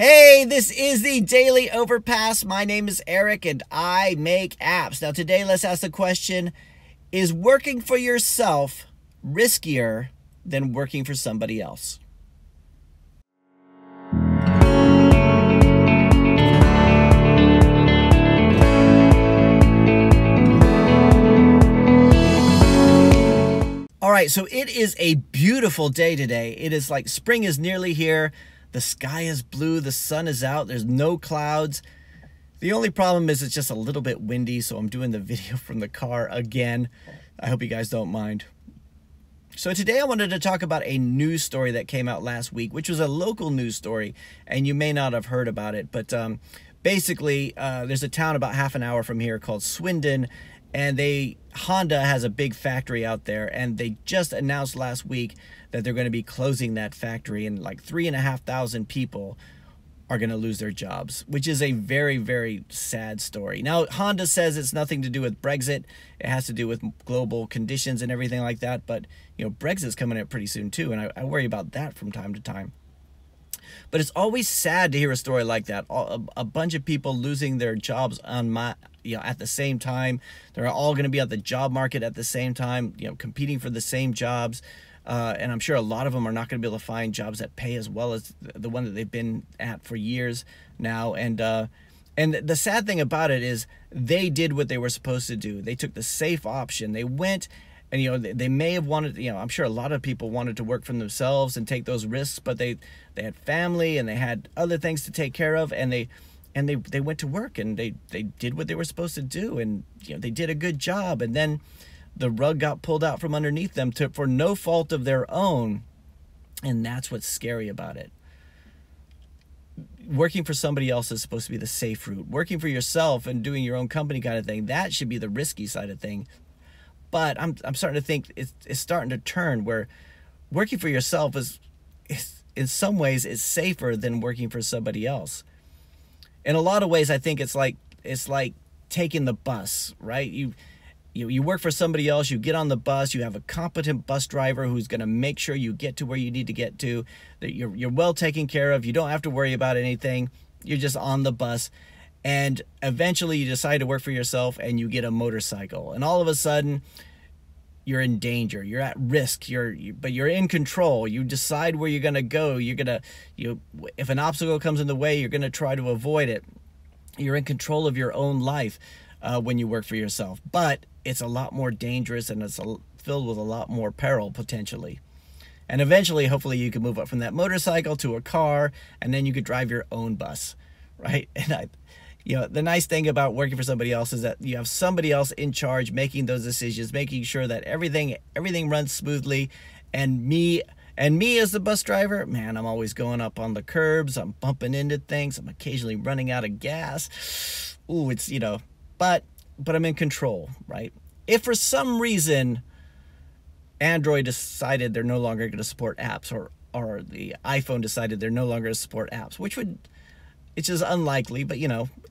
Hey, this is the Daily Overpass. My name is Eric and I make apps. Now today let's ask the question, is working for yourself riskier than working for somebody else? All right, so it is a beautiful day today. It is like spring is nearly here. The sky is blue, the sun is out, there's no clouds. The only problem is it's just a little bit windy, so I'm doing the video from the car again. I hope you guys don't mind. So today I wanted to talk about a news story that came out last week, which was a local news story, and you may not have heard about it, but basically there's a town about half an hour from here called Swindon, and Honda has a big factory out there, and they just announced last week that they're going to be closing that factory, and like 3,500 people are going to lose their jobs, which is a very, very sad story. Now, Honda says it's nothing to do with Brexit. It has to do with global conditions and everything like that. But, you know, Brexit's coming up pretty soon too, and I worry about that from time to time. But it's always sad to hear a story like that. A bunch of people losing their jobs at the same time. They're all going to be at the job market at the same time, competing for the same jobs. And I'm sure a lot of them are not going to be able to find jobs that pay as well as the one that they've been at for years now. And the sad thing about it is they did what they were supposed to do. They took the safe option. They went and, they may have wanted, I'm sure a lot of people wanted to work for themselves and take those risks, but they had family and they had other things to take care of, and they went to work and they did what they were supposed to do, and they did a good job, and then the rug got pulled out from underneath them for no fault of their own. And that's what's scary about it. Working for somebody else is supposed to be the safe route. Working for yourself and doing your own company kind of thing, that should be the risky side of thing. But I'm starting to think it's starting to turn where working for yourself is in some ways is safer than working for somebody else. In a lot of ways, I think it's like taking the bus, right? You work for somebody else, you get on the bus, you have a competent bus driver who's going to make sure you get to where you need to get to, that you're well taken care of, you don't have to worry about anything, you're just on the bus, and eventually you decide to work for yourself and you get a motorcycle, and all of a sudden you're in danger, you're at risk, but you're in control, you decide where you're going to go, if an obstacle comes in the way, you're going to try to avoid it. You're in control of your own life when you work for yourself, but it's a lot more dangerous and it's filled with a lot more peril potentially. And eventually, hopefully, you can move up from that motorcycle to a car, and then you could drive your own bus, right? And the nice thing about working for somebody else is that you have somebody else in charge making those decisions, making sure that everything runs smoothly. And me as the bus driver, man, I'm always going up on the curbs, I'm bumping into things, I'm occasionally running out of gas. Ooh, it's but I'm in control, right? If for some reason Android decided they're no longer going to support apps, or the iPhone decided they're no longer going to support apps, it's just unlikely, but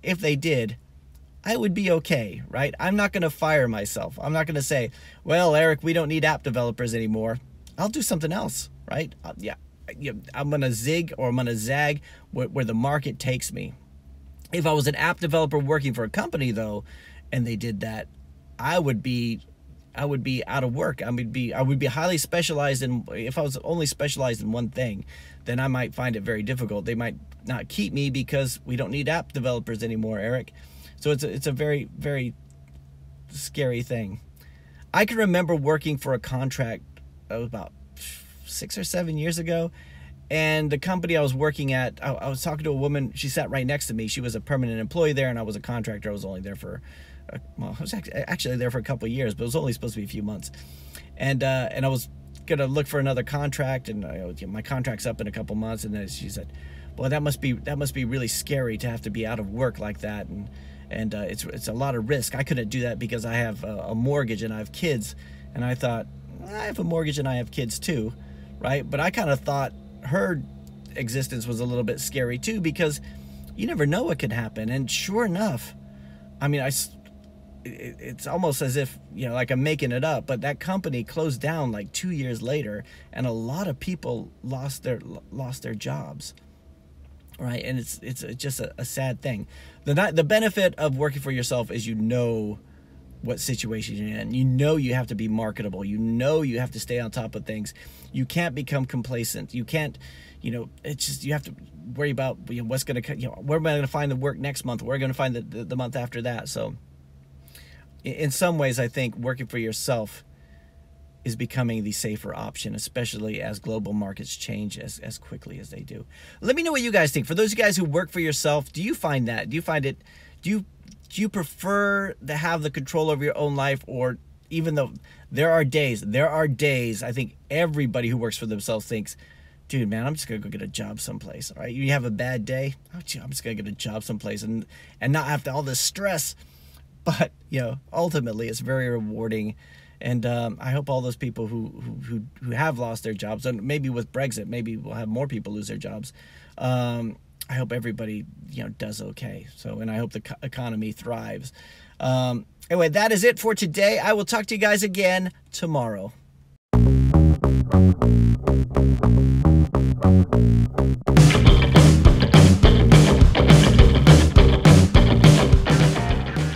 if they did, I would be okay, right? I'm not going to fire myself. I'm not going to say, well, Eric, we don't need app developers anymore. I'll do something else, right? I'm going to zig or I'm going to zag where the market takes me. If I was an app developer working for a company, though, and they did that, I would be out of work. I would be highly specialized if I was only specialized in one thing, then I might find it very difficult. They might not keep me because we don't need app developers anymore, Eric. So it's a very, very scary thing. I can remember working for a contract about 6 or 7 years ago, and the company I was working at, I was talking to a woman. She sat right next to me. She was a permanent employee there, and I was a contractor. I was only there for I was actually there for a couple of years, but it was only supposed to be a few months. And I was gonna look for another contract, and my contract's up in a couple months. And then she said, "Boy, that must be really scary to have to be out of work like that, and it's a lot of risk. I couldn't do that because I have a mortgage and I have kids." And I thought, I have a mortgage and I have kids too, right? But I kind of thought her existence was a little bit scary too, because you never know what could happen. And sure enough, I mean, it's almost as if, like I'm making it up, but that company closed down like 2 years later, and a lot of people lost their jobs. right? And it's just a sad thing. The benefit of working for yourself is you know what situation you're in. You know you have to be marketable. You know you have to stay on top of things. You can't become complacent. You can't, it's just, you have to worry about, what's going to, where am I going to find the work next month? Where am I going to find the month after that? So in some ways, I think working for yourself is becoming the safer option, especially as global markets change as quickly as they do. Let me know what you guys think. For those of you guys who work for yourself, do you find that? Do you find it, do you prefer to have the control over your own life? Or even though there are days, I think everybody who works for themselves thinks, dude, man, I'm just going to go get a job someplace. All right. You have a bad day. I'm just going to get a job someplace and not have all this stress. But, ultimately it's very rewarding. And I hope all those people who have lost their jobs, and maybe with Brexit, maybe we'll have more people lose their jobs. I hope everybody, does okay. So, and I hope the economy thrives. Anyway, that is it for today. I will talk to you guys again tomorrow.